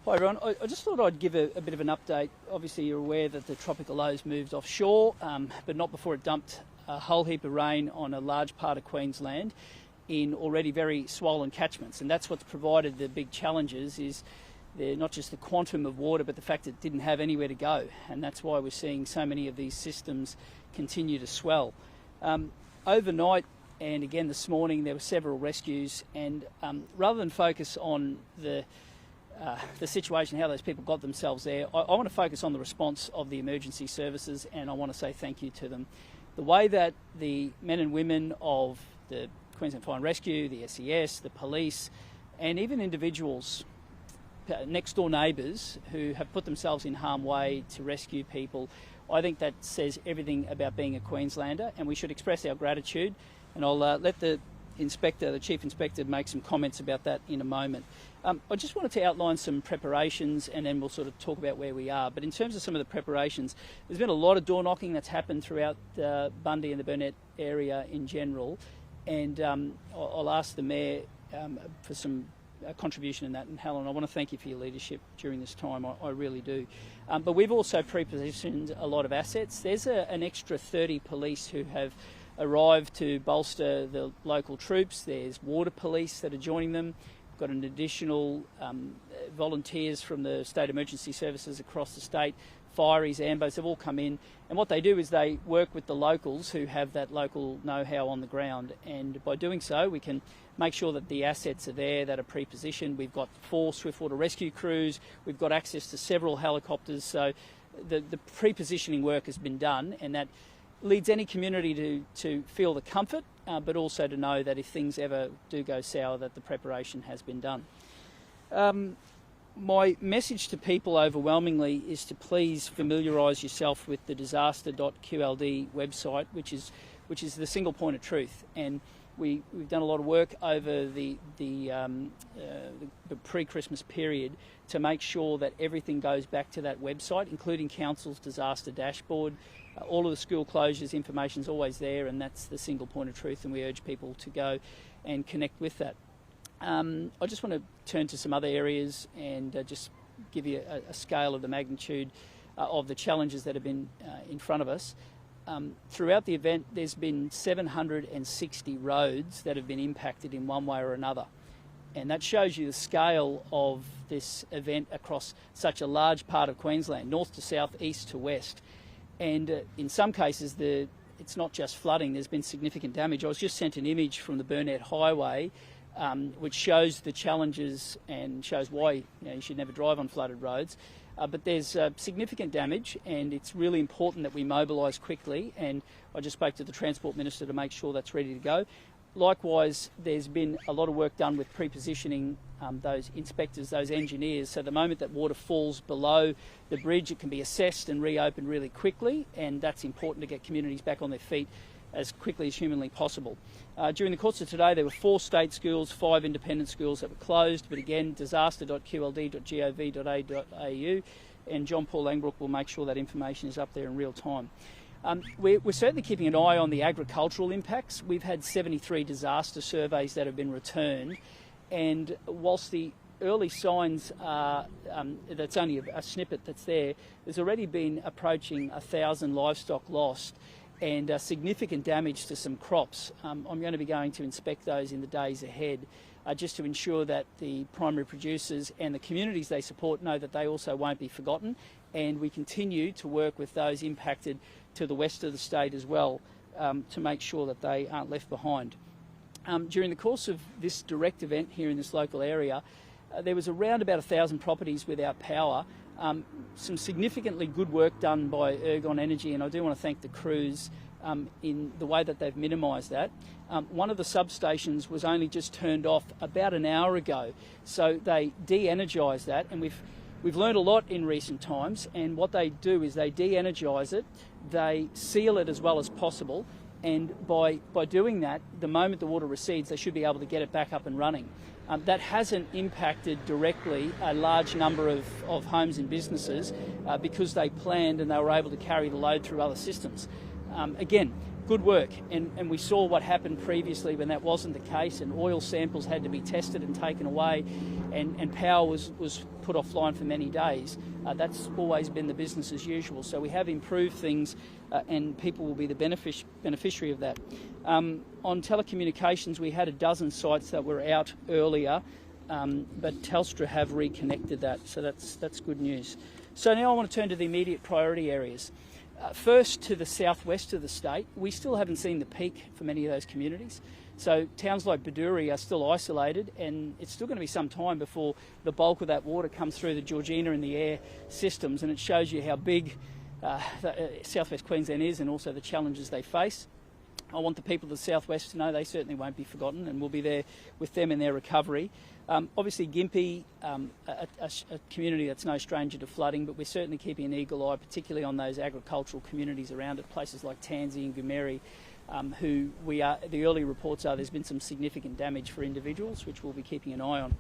Hi everyone, I just thought I'd give a bit of an update. Obviously you're aware that the tropical lows moved offshore, but not before it dumped a whole heap of rain on a large part of Queensland in already very swollen catchments, and that's what's provided the big challenges. Is not just the quantum of water, but the fact that it didn't have anywhere to go, and that's why we're seeing so many of these systems continue to swell. Overnight and again this morning there were several rescues, and rather than focus on the situation, how those people got themselves there, I want to focus on the response of the emergency services, and I want to say thank you to them. The way that the men and women of the Queensland Fire and Rescue, the SES, the police, and even individuals, next door neighbours who have put themselves in harm's way to rescue people, I think that says everything about being a Queenslander, and we should express our gratitude. And I'll let the Chief Inspector, make some comments about that in a moment. I just wanted to outline some preparations, and then we'll sort of talk about where we are. But in terms of some of the preparations, there's been a lot of door knocking that's happened throughout Bundy and the Burnett area in general, and I'll ask the Mayor for some contribution in that. And Helen, I want to thank you for your leadership during this time, I really do. But we've also pre-positioned a lot of assets. There's an extra 30 police who have arrived to bolster the local troops. There's water police that are joining them. We've got an additional volunteers from the state emergency services across the state, fireys, ambos, have all come in, and what they do is they work with the locals who have that local know-how on the ground, and by doing so we can make sure that the assets are there that are pre-positioned. We've got 4 swiftwater rescue crews, we've got access to several helicopters, so the pre-positioning work has been done, and that leads any community to feel the comfort, but also to know that if things ever do go sour, that the preparation has been done. My message to people overwhelmingly is to please familiarise yourself with the disaster.qld website, which is the single point of truth. And we've done a lot of work over the pre-Christmas period to make sure that everything goes back to that website, including Council's disaster dashboard. All of the school closures information is always there, and that's the single point of truth, and we urge people to go and connect with that. I just want to turn to some other areas and just give you a scale of the magnitude of the challenges that have been in front of us. Throughout the event, there's been 760 roads that have been impacted in one way or another. And that shows you the scale of this event across such a large part of Queensland, north to south, east to west. And in some cases, it's not just flooding, there's been significant damage. I was just sent an image from the Burnett Highway, which shows the challenges and shows why you should never drive on flooded roads. But there's significant damage, and it's really important that we mobilise quickly, and I just spoke to the Transport Minister to make sure that's ready to go. Likewise, there's been a lot of work done with pre-positioning those inspectors, those engineers, so the moment that water falls below the bridge, it can be assessed and reopened really quickly, and that's important to get communities back on their feet as quickly as humanly possible. During the course of today, there were 4 state schools, 5 independent schools that were closed, but again, disaster.qld.gov.au, and John Paul Langbrook will make sure that information is up there in real time. We're certainly keeping an eye on the agricultural impacts. We've had 73 disaster surveys that have been returned, and whilst the early signs are, that's only a snippet that's there, there's already been approaching 1,000 livestock lost and significant damage to some crops. I'm going to be going to inspect those in the days ahead, just to ensure that the primary producers and the communities they support know that they also won't be forgotten, and we continue to work with those impacted to the west of the state as well, to make sure that they aren't left behind. During the course of this direct event here in this local area, there was around about 1,000 properties without power. Some significantly good work done by Ergon Energy, and I do want to thank the crews in the way that they've minimised that. One of the substations was only just turned off about an hour ago, so they de-energised that, and we've learned a lot in recent times, and what they do is they de-energise it, they seal it as well as possible, and by doing that, the moment the water recedes, they should be able to get it back up and running. That hasn't impacted directly a large number of homes and businesses because they planned and they were able to carry the load through other systems. Again, good work, and we saw what happened previously when that wasn't the case, and oil samples had to be tested and taken away. and power was put offline for many days. That's always been the business as usual. So we have improved things, and people will be the beneficiary of that. On telecommunications, we had a dozen sites that were out earlier, but Telstra have reconnected that, so that's good news. So now I want to turn to the immediate priority areas. First, to the southwest of the state, we still haven't seen the peak for many of those communities. So towns like Bundaberg are still isolated, and it's still going to be some time before the bulk of that water comes through the Georgina and the Aire systems, and it shows you how big southwest Queensland is and also the challenges they face. I want the people of the southwest to know they certainly won't be forgotten, and we'll be there with them in their recovery. Obviously Gympie, a community that's no stranger to flooding, but we're certainly keeping an eagle eye, particularly on those agricultural communities around it, places like Tansy and Goomeri, the early reports are there's been some significant damage for individuals, which we'll be keeping an eye on.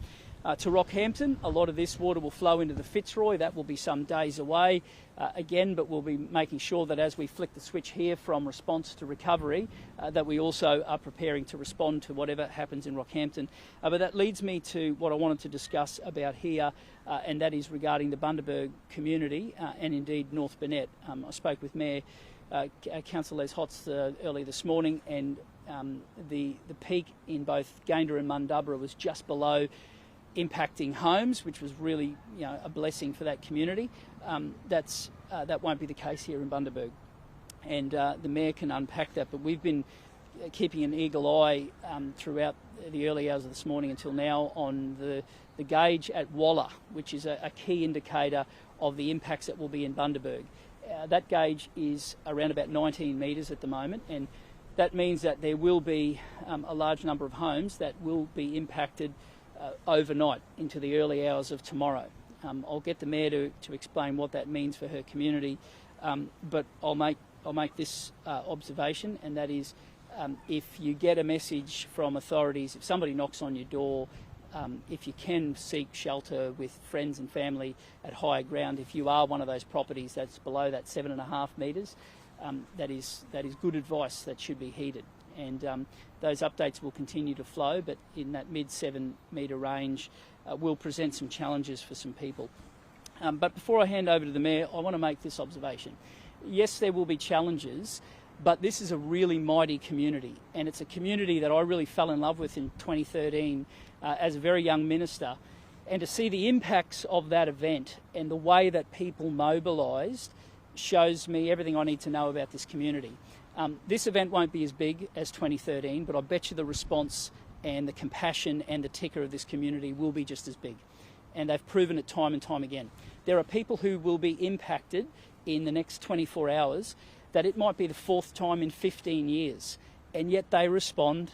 To Rockhampton, a lot of this water will flow into the Fitzroy. That will be some days away again, but we'll be making sure that as we flick the switch here from response to recovery, that we also are preparing to respond to whatever happens in Rockhampton. But that leads me to what I wanted to discuss about here, and that is regarding the Bundaberg community and indeed North Burnett. I spoke with Mayor Councillor Les Hotz early this morning, and the peak in both Gayndah and Bundaberg was just below impacting homes, which was really a blessing for that community. That won't be the case here in Bundaberg, and the Mayor can unpack that, but we've been keeping an eagle eye throughout the early hours of this morning until now on the gauge at Walla, which is a key indicator of the impacts that will be in Bundaberg. That gauge is around about 19 metres at the moment, and that means that there will be a large number of homes that will be impacted overnight into the early hours of tomorrow. I'll get the Mayor to explain what that means for her community, but I'll make this observation, and that is if you get a message from authorities, if somebody knocks on your door, if you can seek shelter with friends and family at higher ground, if you are one of those properties that's below that 7.5 metres, that is good advice that should be heeded. And those updates will continue to flow, but in that mid-7 metre range will present some challenges for some people. But before I hand over to the Mayor, I want to make this observation. Yes, there will be challenges, but this is a really mighty community, and it's a community that I really fell in love with in 2013 as a very young minister. And to see the impacts of that event and the way that people mobilised shows me everything I need to know about this community. This event won't be as big as 2013, but I bet you the response and the compassion and the ticker of this community will be just as big. And they've proven it time and time again. There are people who will be impacted in the next 24 hours that it might be the fourth time in 15 years, and yet they respond.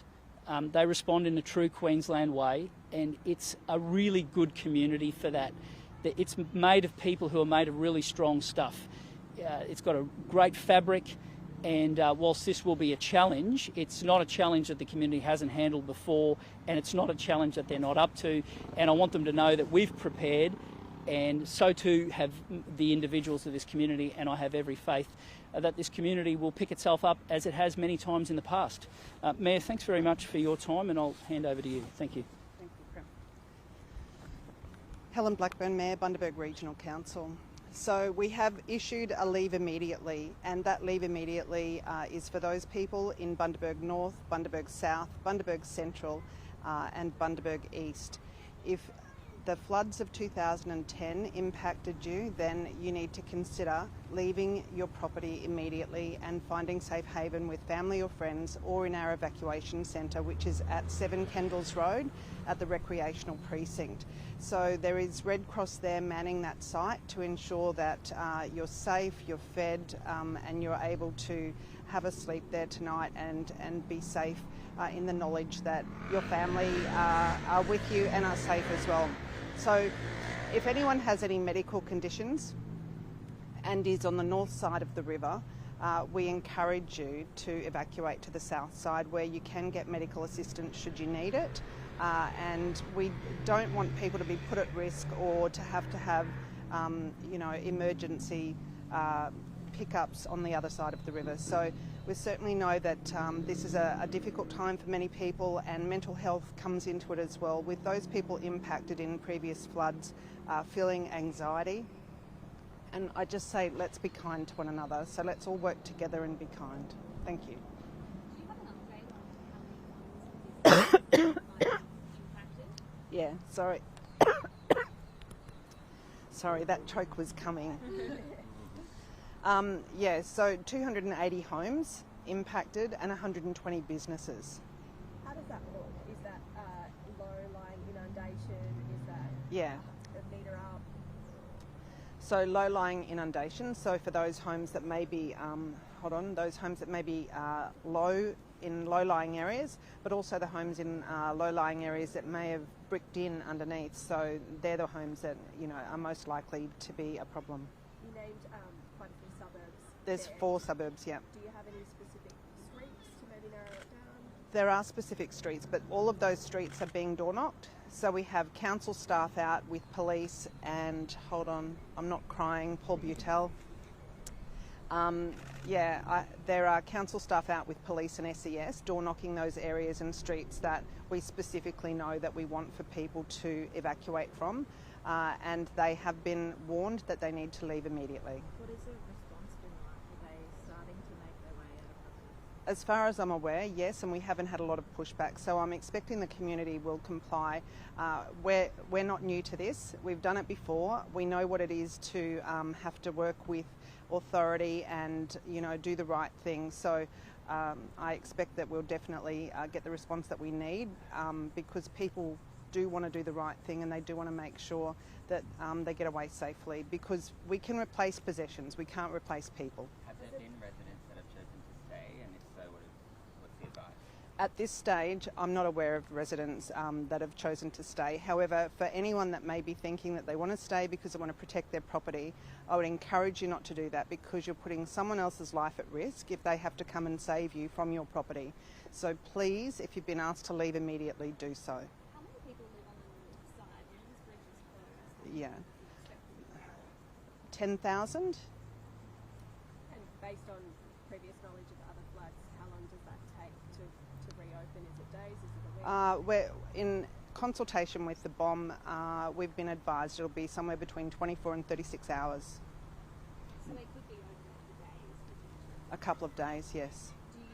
They respond in a true Queensland way, and it's a really good community for that. It's made of people who are made of really strong stuff. It's got a great fabric, and whilst this will be a challenge, it's not a challenge that the community hasn't handled before, and it's not a challenge that they're not up to. And I want them to know that we've prepared, and so too have the individuals of this community, and I have every faith that this community will pick itself up as it has many times in the past. Mayor, thanks very much for your time, and I'll hand over to you. Thank you. Thank you, Prem. Helen Blackburn, Mayor, Bundaberg Regional Council. So we have issued a leave immediately, and that leave immediately is for those people in Bundaberg North, Bundaberg South, Bundaberg Central and Bundaberg East. If the floods of 2010 impacted you, then you need to consider leaving your property immediately and finding safe haven with family or friends, or in our evacuation centre, which is at 7 Kendalls Road at the recreational precinct. So there is Red Cross there manning that site to ensure that you're safe, you're fed, and you're able to have a sleep there tonight and be safe in the knowledge that your family are with you and are safe as well. So if anyone has any medical conditions and is on the north side of the river, we encourage you to evacuate to the south side, where you can get medical assistance should you need it. And we don't want people to be put at risk or to have emergency pickups on the other side of the river. So We certainly know that this is a difficult time for many people, and mental health comes into it as well, with those people impacted in previous floods feeling anxiety. And I just say, let's be kind to one another. So let's all work together and be kind. Thank you. Do you have an update on how many impacted? Yeah, sorry. Sorry, that choke was coming. So 280 homes impacted and 120 businesses. How does that look? Is that low-lying inundation? Is that Yeah. a metre up? So low-lying inundation. So for those homes that may be, those homes that may be low in low-lying areas, but also the homes in low-lying areas that may have bricked in underneath. So they're the homes that are most likely to be a problem. You named quite a few suburbs. There's there. 4 suburbs, yeah. Do you have any specific streets to maybe narrow it down? There are specific streets, but all of those streets are being door knocked. So we have council staff out with police and, I'm not crying, Paul Butel. There are council staff out with police and SES door knocking those areas and streets that we specifically know that we want for people to evacuate from, and they have been warned that they need to leave immediately. What is the response been like? Are they starting to make their way out of houses? As far as I'm aware, yes, and we haven't had a lot of pushback, so I'm expecting the community will comply. We're not new to this. We've done it before. We know what it is to have to work with authority and do the right thing. So I expect that we'll definitely get the response that we need, because people do want to do the right thing and they do want to make sure that they get away safely, because we can replace possessions, we can't replace people. Have there been residents that have chosen to stay, and if so, what's the advice? At this stage, I'm not aware of residents that have chosen to stay. However, for anyone that may be thinking that they want to stay because they want to protect their property, I would encourage you not to do that, because you're putting someone else's life at risk if they have to come and save you from your property. So please, if you've been asked to leave immediately, do so. How many people live on the north side when this bridge is closed? Yeah. 10,000? And based on previous knowledge of other floods, how long does that take to reopen? Is it days? Is it a week? We're in consultation with the BOM. We've been advised it'll be somewhere between 24 and 36 hours. So they could be open for days, potentially. A couple of days, yes. Do you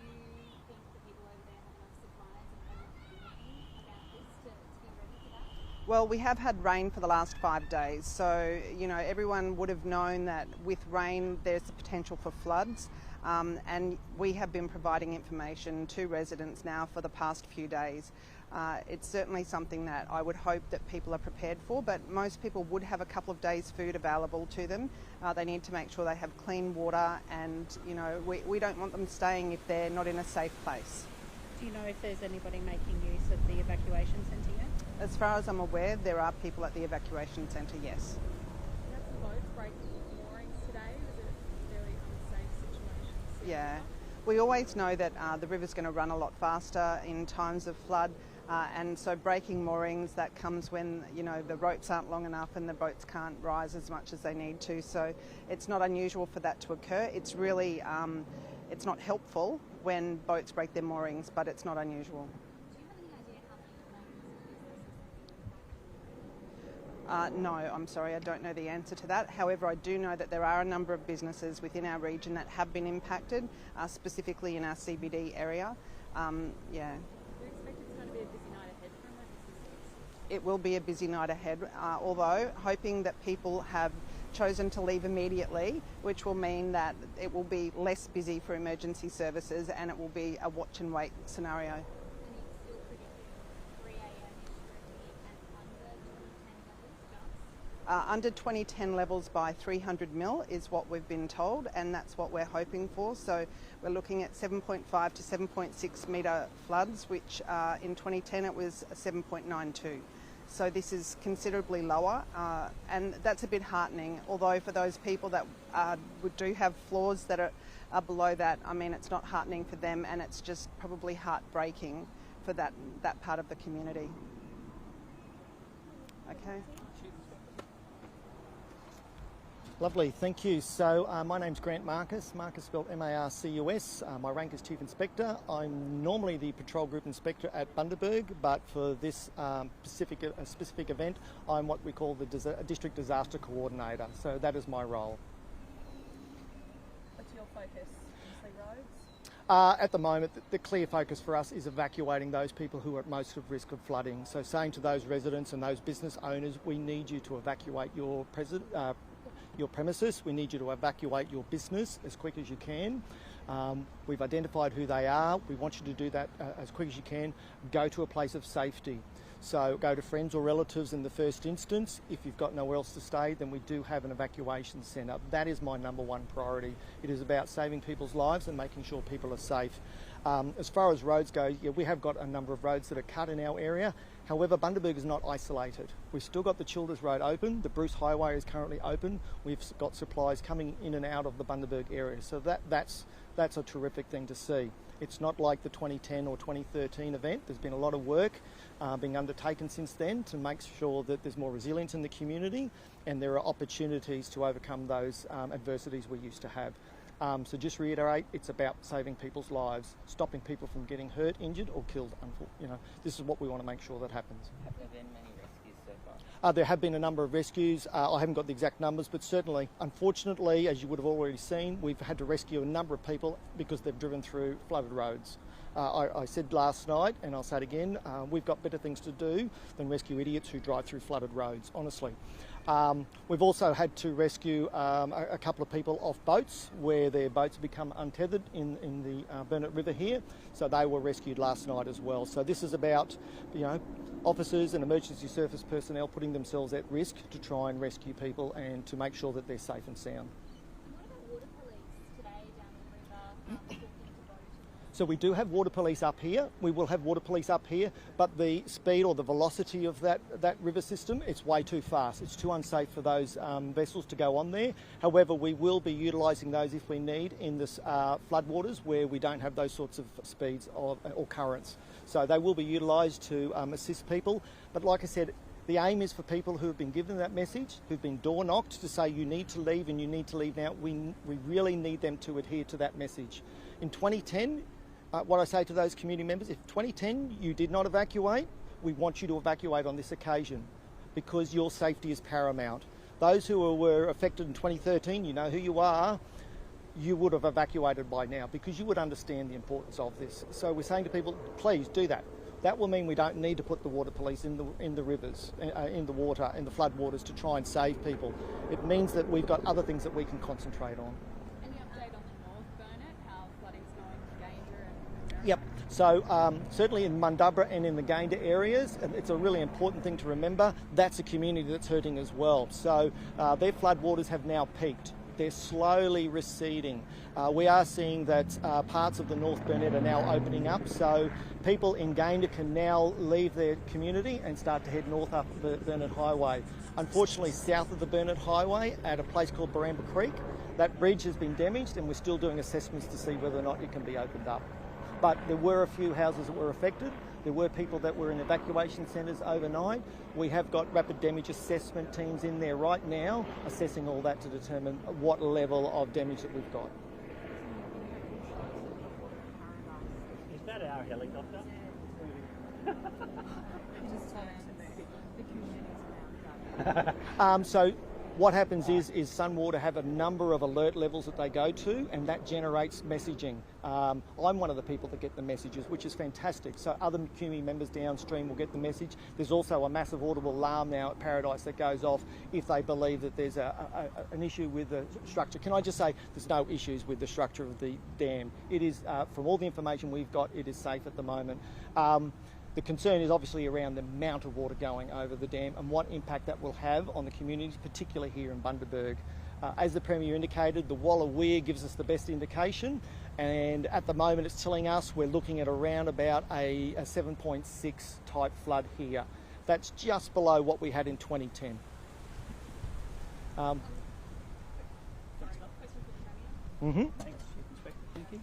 think the people over there have enough supplies and have enough warning about this to be ready for that? Well, we have had rain for the last 5 days, so everyone would have known that with rain there's the potential for floods, and we have been providing information to residents now for the past few days. It's certainly something that I would hope that people are prepared for, but most people would have a couple of days' food available to them. They need to make sure they have clean water, and we don't want them staying if they're not in a safe place. Do you know if there's anybody making use of the evacuation centre yet? As far as I'm aware, there are people at the evacuation centre, yes. You had some boats breaking moorings today. Was it a very unsafe situation? Yeah. We always know that the river's going to run a lot faster in times of flood, and so breaking moorings, that comes when the ropes aren't long enough and the boats can't rise as much as they need to. So it's not unusual for that to occur. It's really it's not helpful when boats break their moorings, but it's not unusual. Do you have any idea how many homes and businesses have been impacted? No, I'm sorry, I don't know the answer to that. However, I do know that there are a number of businesses within our region that have been impacted, specifically in our CBD area. Do you expect it's going to be a busy night ahead for emergency? It will be a busy night ahead, although hoping that people have chosen to leave immediately, which will mean that it will be less busy for emergency services and it will be a watch and wait scenario. And it's still predicting 3 a.m. and Under 2010 levels by 300 mil is what we've been told, and that's what we're hoping for. So we're looking at 7.5 to 7.6 metre floods, which in 2010 it was 7.92. So this is considerably lower, and that's a bit heartening. Although for those people that do have floors that are below that, I mean, it's not heartening for them, and it's just probably heartbreaking for that part of the community. Okay. Lovely, thank you. So my name's Grant Marcus spelled Marcus. My rank is Chief Inspector. I'm normally the Patrol Group Inspector at Bundaberg, but for this specific event, I'm what we call the District Disaster Coordinator. So that is my role. What's your focus? Mostly roads? At the moment, the clear focus for us is evacuating those people who are at most of risk of flooding. So saying to those residents and those business owners, we need you to evacuate your premises, we need you to evacuate your business as quick as you can. We've identified who they are, we want you to do that as quick as you can. Go to a place of safety. So go to friends or relatives in the first instance. If you've got nowhere else to stay, then we do have an evacuation centre. That is my number one priority. It is about saving people's lives and making sure people are safe. As far as roads go, yeah, we have got a number of roads that are cut in our area. However, Bundaberg is not isolated. We've still got the Childers Road open. The Bruce Highway is currently open. We've got supplies coming in and out of the Bundaberg area. So that's a terrific thing to see. It's not like the 2010 or 2013 event. There's been a lot of work being undertaken since then to make sure that there's more resilience in the community and there are opportunities to overcome those adversities we used to have. So just reiterate, it's about saving people's lives, stopping people from getting hurt, injured or killed. This is what we want to make sure that happens. Have there been many rescues so far? There have been a number of rescues. I haven't got the exact numbers, but certainly, unfortunately, as you would have already seen, we've had to rescue a number of people because they've driven through flooded roads. I said last night, and I'll say it again, we've got better things to do than rescue idiots who drive through flooded roads, honestly. We've also had to rescue a couple of people off boats where their boats become untethered in the Burnett River here. So they were rescued last night as well. So this is about, officers and emergency service personnel putting themselves at risk to try and rescue people and to make sure that they're safe and sound. And what about water police today down the river talking to boats? So we do have water police up here. We will have water police up here, but the speed or the velocity of that river system, it's way too fast. It's too unsafe for those vessels to go on there. However, we will be utilising those if we need in this floodwaters where we don't have those sorts of speeds or currents. So they will be utilised to assist people. But like I said, the aim is for people who have been given that message, who've been door knocked to say you need to leave and you need to leave now. We really need them to adhere to that message. In 2010, what I say to those community members, if 2010 you did not evacuate, we want you to evacuate on this occasion because your safety is paramount. Those who were affected in 2013, you know who you are, you would have evacuated by now because you would understand the importance of this. So we're saying to people, please do that. That will mean we don't need to put the water police in the rivers, in the water, in the flood waters to try and save people. It means that we've got other things that we can concentrate on. Any update on the North Burnett, how flooding's going in Gayndah and Yep, so certainly in Bundaberg and in the Gayndah areas, it's a really important thing to remember, that's a community that's hurting as well. So their floodwaters have now peaked. They're slowly receding. We are seeing that parts of the North Burnett are now opening up, so people in Gayndah can now leave their community and start to head north up the Burnett Highway. Unfortunately, south of the Burnett Highway, at a place called Baramba Creek, that bridge has been damaged and we're still doing assessments to see whether or not it can be opened up. But there were a few houses that were affected. There were people that were in evacuation centres overnight. We have got rapid damage assessment teams in there right now, assessing all that to determine what level of damage that we've got. Is that our helicopter? So what happens is Sunwater have a number of alert levels that they go to, and that generates messaging. I'm one of the people that get the messages, which is fantastic. So other community members downstream will get the message. There's also a massive audible alarm now at Paradise that goes off if they believe that there's an issue with the structure. Can I just say there's no issues with the structure of the dam. It is, from all the information we've got, it is safe at the moment. The concern is obviously around the amount of water going over the dam and what impact that will have on the communities, particularly here in Bundaberg. As the Premier indicated, the Walla Weir gives us the best indication, and at the moment it's telling us we're looking at around about a 7.6 type flood here. That's just below what we had in 2010. Sorry, question for the Premier. Thanks, Chief Inspector. Thank you.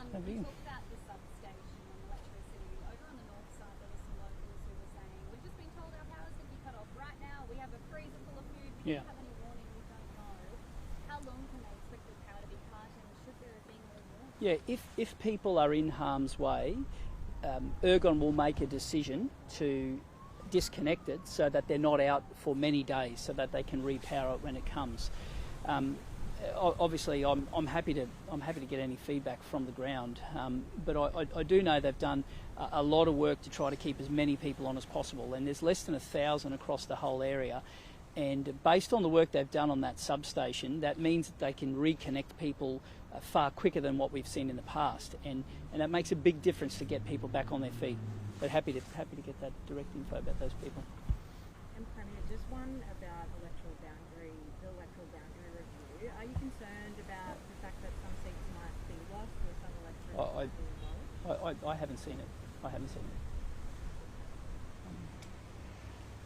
You talked about the substation and electricity. Over on the north side, there were some locals who were saying, we've just been told our power's going to be cut off right now. We have a freezer full of food. We Yeah. don't have any warning. We don't Yeah, if people are in harm's way, Ergon will make a decision to disconnect it so that they're not out for many days, so that they can repower it when it comes. Obviously, I'm happy to get any feedback from the ground, but I do know they've done a lot of work to try to keep as many people on as possible, and there's less than 1,000 across the whole area. And based on the work they've done on that substation, that means that they can reconnect people far quicker than what we've seen in the past, and that makes a big difference to get people back on their feet. But happy to get that direct info about those people. And Premier, just one about the electoral boundary review. Are you concerned about the fact that some seats might be lost or some electorates might be involved? I haven't seen it. I haven't seen it.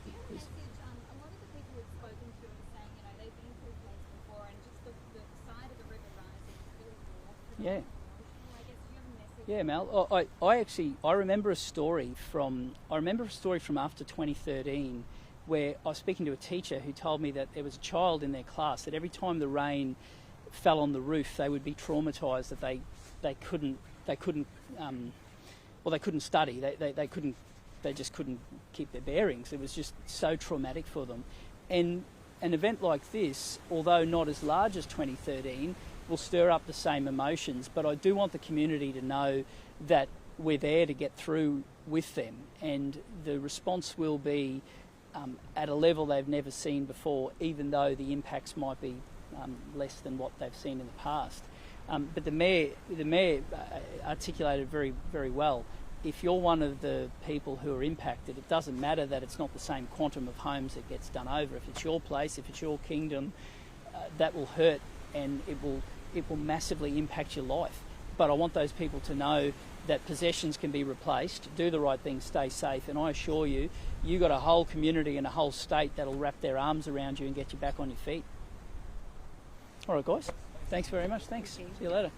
Do you have a message? A lot of the people we've spoken to are saying, they've been through floods before, and just the side of the river rising is really raw for them. Yeah. I guess, do you have a message? Yeah, Mel. I remember a story from after 2013, where I was speaking to a teacher who told me that there was a child in their class that every time the rain fell on the roof, they would be traumatised that they couldn't study. They just couldn't keep their bearings. It was just so traumatic for them. And an event like this, although not as large as 2013, will stir up the same emotions. But I do want the community to know that we're there to get through with them, and the response will be at a level they've never seen before, even though the impacts might be less than what they've seen in the past. But the mayor articulated very, very well. If you're one of the people who are impacted, it doesn't matter that it's not the same quantum of homes that gets done over. If it's your place, if it's your kingdom, that will hurt, and it will massively impact your life. But I want those people to know that possessions can be replaced, do the right thing, stay safe, and I assure you, you've got a whole community and a whole state that'll wrap their arms around you and get you back on your feet. All right, guys. Thanks very much. Thanks. See you later.